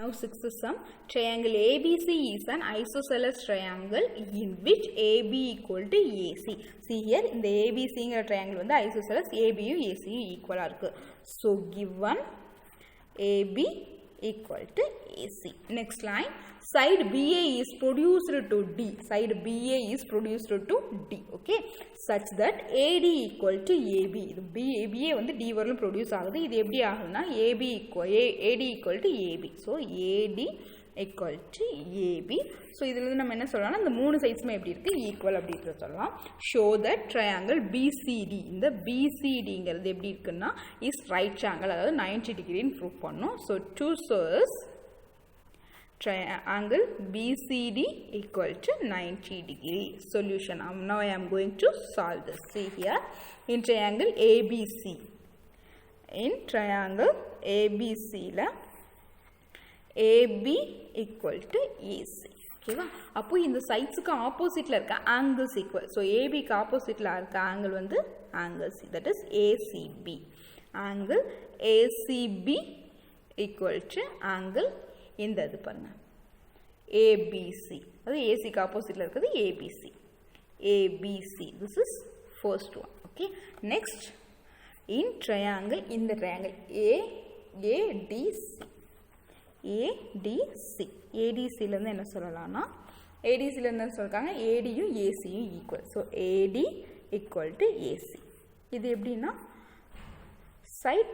Now sixth sum, triangle ABC is an isosceles triangle in which AB equal to AC. See here, in the ABC triangle வந்து isosceles AB யும் AC யும் equal இருக்கு. So given AB equal to AC. Next line, side BA is produced to D. Side BA is produced to D. Okay, such that AD equal to AB. BA வந்து D வரலும் produce ஆகுது. இது எப்படி ஆகுதுன்னா AD equal to AB. So AD equal to AB. So இதிலிருந்து நம்ம என்ன சொல்லலாம்னா இந்த மூணு சைட்ஸ்மே எப்படி இருக்கு ஈக்குவல் அப்படிங்கறத சொல்லலாம். Show that triangle BCD, இந்த BCDங்கிறது எப்படி இருக்குன்னா is right triangle, அதாவது 90 degree ன்னு ப்ரூவ் பண்ணோம். So choose triangle BCD equal to 90 degree. Solution. Now I am going to solve this. See here, in triangle ABC. In triangle ABC la AB equal to AC. Okay va? அப்போ இந்த சைட்ஸ்க்கு ஆப்போசிட்ல இருக்க angles equal. So AB க்கு ஆப்போசிட்ல இருக்க angle வந்து angle C, that is ACB. Angle ACB equal to angle இந்த இது பாருங்க ABC. அது AC க்கு ஆப்போசிட்ல இருக்குது ABC. ABC. This is first one. Okay. Next, in triangle, in the triangle ADC. ADC. ADC ல இருந்து என்ன சொல்லலாம்னா ADC ல இருந்து சொல்றாங்க AD யும் AC யும் equal. So AD equal to AC. இது எப்படின்னா side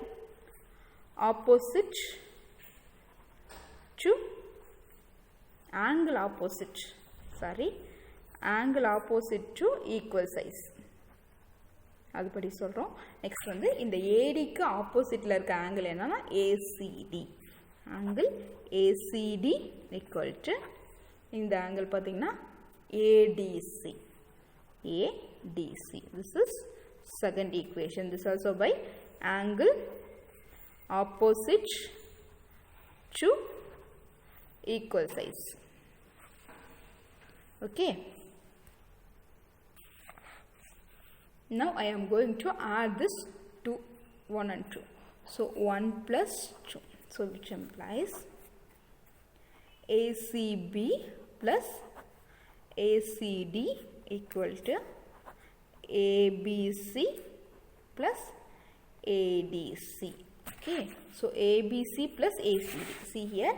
opposite to angle opposite to equal size. அதுபடி சொல்றோம். நெக்ஸ்ட் வந்து இந்த AD க்கு ஆப்போசிட்ல இருக்க angle என்னன்னா ACD. Angle ACD equal to இந்த angle பாத்தீங்கன்னா ADC. ADC. This is second equation. This also by angle opposite to equal size. Okay. Now I am going to add this to 1 and 2. So 1 plus 2. So which implies ACB plus ACD equal to ABC plus ADC. Okay. So ABC plus ACD. See here,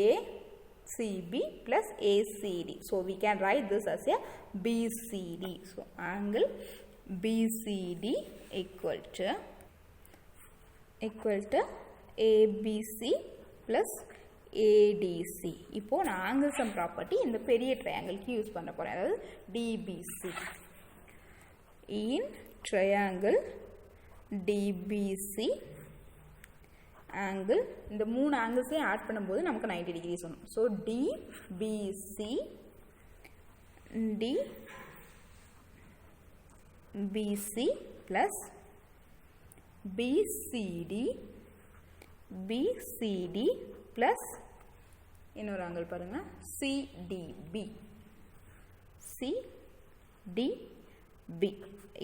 ACB plus ACD. So we can write this as a BCD. So angle BCD equal to ABC plus ADC. இப்போ நான் angle sum property இந்த பெரிய triangle க்கு use பண்ண போறேன், அதாவது DBC. In triangle DBC, angle இந்த மூணு angles-ஐயும் ஆட் பண்ணும்போது நமக்கு 90 degrees வரும். So DBC plus BCD plus இன்னொரு angle பாருங்க CDB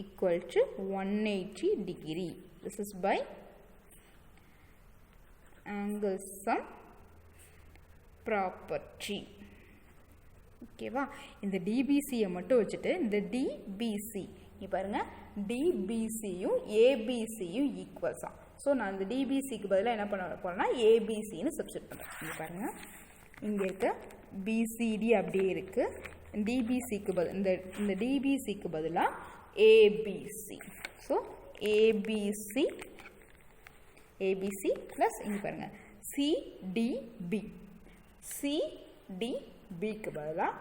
equal to 180 degree. This is by angle sum property. ஓகேவா? இந்த DBC மட்டும் வச்சுட்டு இந்த DBC இங்க பாருங்க DBC யும் ABC யும் ஈக்குவல்ஸ் தான். ஸோ நான் இந்த DBC க்கு பதிலாக என்ன பண்ண போறேன்னா ABC ன்னு சப்ஸ்டிட் பண்றேன். இங்க பாருங்க, இங்க இருக்க BCD அப்படியே இருக்கு. DBC க்கு பதில் இந்த DBC க்கு பதிலாக ABC. ஸோ ABC plus இங்க பாருங்க CDB க்கு பதிலாக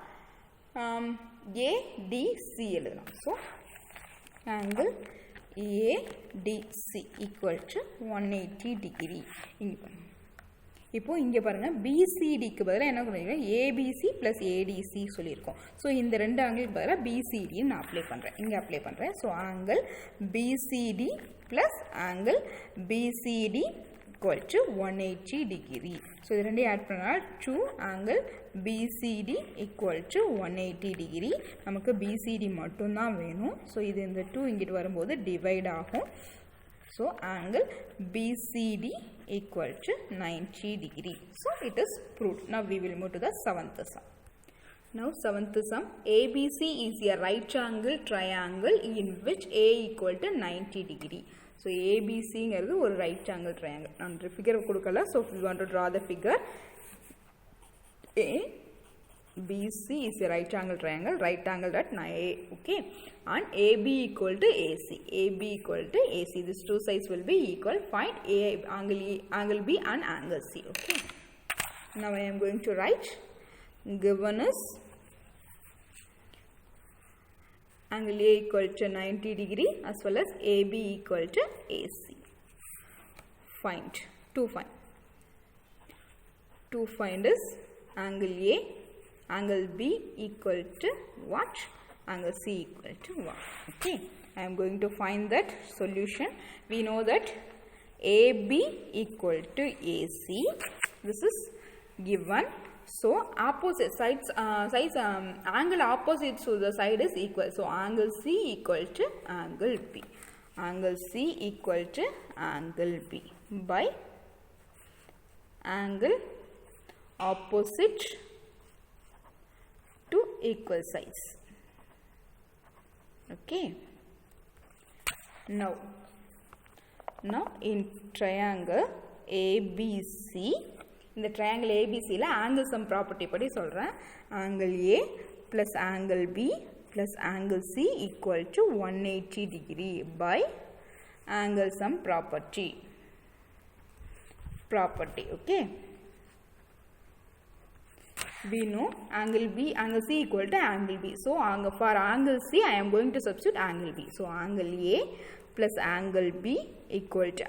ADC எழுதலாம். So angle ADC equal to 180 degree. இங்க பாருங்க, இப்போ இங்க பாருங்க BCD க்கு பதிலாக என்ன பண்ணிருக்கோம், ABC plus ADC சொல்லியிருக்கோம். ஸோ இந்த ரெண்டு ஆங்கிளுக்கு பதிலாக BCD நான் அப்ளை பண்றேன், இங்க அப்ளை பண்றேன். So angle BCD plus angle BCD equal to 180 degree. So இது ரெண்டையும் ஆட் பண்ணால் 2 angle BCD equal to 180 degree. நமக்கு BCD மட்டும் தான் வேணும். ஸோ இது இந்த 2 இங்கிட்டு வரும்போது டிவைட் ஆகும். So angle BCD equal to 90 degree. So it is proved. Now we will move to the seventh sum. Now seventh sum, ABC is a right angle triangle in which A equal to 90 degree. So ABC is a right angle triangle. And the figure so we want to draw the figure. ABC is a right angle triangle, right angle at A, okay, and AB equal to AC, AB equal to AC. These two sides will be equal. Find angle B and angle C. Okay. Now I am going to write. Given is angle A equal to 90 degree as well as AB equal to AC. Find to find is angle A, angle B equal to what? Angle C equal to what? Okay, I am going to find that solution. We know that AB equal to AC. This is given. So opposite sides, angle opposite to the side is equal. So angle C equal to angle B. Angle C equal to angle B by angle opposite to equal sides. Okay. Now in triangle ABC, in the triangle ABC la angle sum property padi solran, angle A plus angle B plus angle C equal to 180 degree by angle sum property. Okay. We know angle B, angle C equal to angle B. So for angle C, I am going to substitute angle B. So angle A plus angle B equal to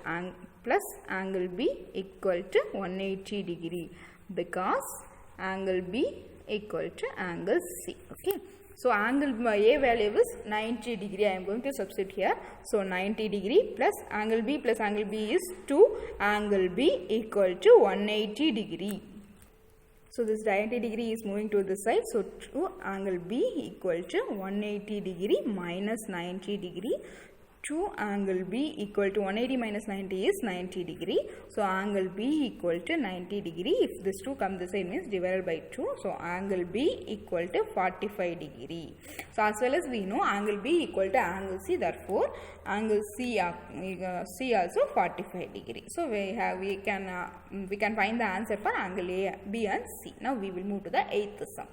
angle B equal to 180 degree, because angle B equal to angle C. Okay. So angle A value is 90 degree. I am going to substitute here. So 90 degree plus angle B is 2. Angle B equal to 180 degree. So this 90 degree is moving to this side. So angle B equal to 180 degree minus 90 degree. 2 angle B equal to 180 minus 90 is 90 degree. So angle B equal to 90 degree. If this 2 come this side means divided by 2. So angle B equal to 45 degree. So as well as we know angle B equal to angle C. Therefore angle C also 45 degree. So we can find the answer for angle A, B and C. Now we will move to the eighth sum.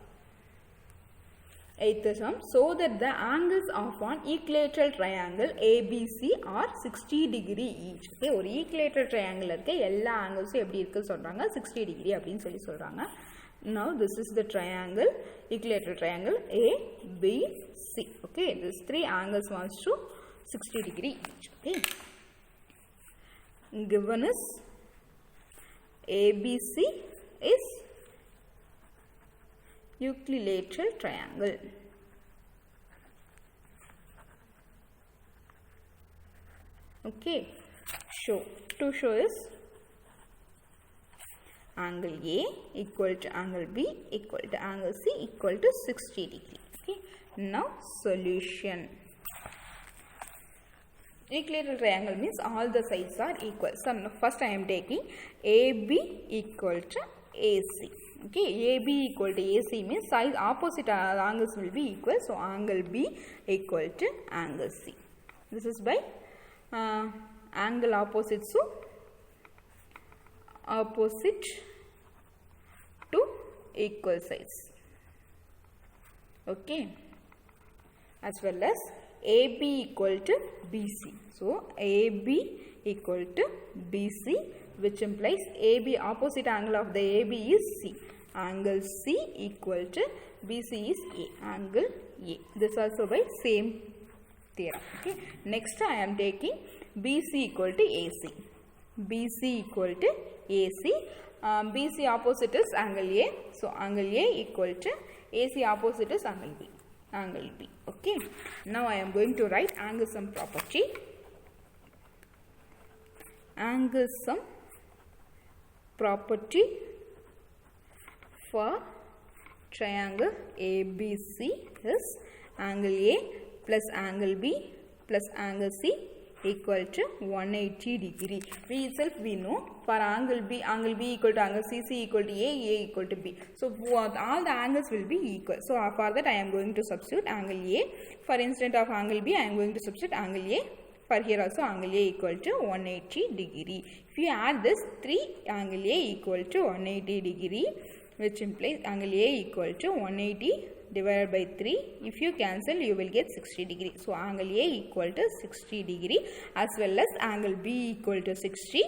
Eighth sum, so that the angles of an equilateral triangle ABC are 60 degree each. Okay, ஒரு equilateral triangle இருக்க எல்லா angles எப்படி இருக்குன்னு சொல்றாங்க 60 degree அப்படினு சொல்லி சொல்றாங்க. Now this is the triangle, equilateral triangle ABC. Okay, this three angles wants to 60 degree each. Okay, given is ABC is equilateral triangle. Okay, to show is angle A equal to angle B equal to angle C equal to 60 degree. Okay, now solution. Equilateral triangle means all the sides are equal. So first I am taking AB equal to AC. Okay, AB equal to AC means side opposite angles will be equal. So angle B equal to angle C. This is by angle opposite to equal sides. Okay, as well as AB equal to BC. So AB equal to BC, which implies AB opposite angle of the AB is C. Angle C equal to BC is A, angle A. This also by same theorem. Okay. Next I am taking BC equal to AC. BC equal to AC. BC opposite is angle A. So angle A equal to AC opposite is angle B. Angle B. Okay. Now I am going to write angle sum property. Angle sum property for triangle ABC is angle A plus angle B plus angle C equal to 180 degree. We itself we know for angle B equal to angle C equal to A equal to B. So all the angles will be equal. So for that I am going to substitute angle A. For instead of angle B I am going to substitute angle A. For here also angle A equal to 180 degree. If you add this 3 angle A equal to 180 degree, which implies angle A equal to 180 divided by 3. If you cancel, you will get 60 degree. So angle A equal to 60 degree, as well as angle B equal to 60,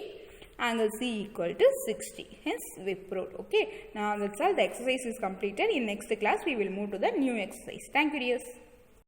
angle C equal to 60. Hence we proved. Okay. Now that's all. The exercise is completed. In next class we will move to the new exercise. Thank you dears.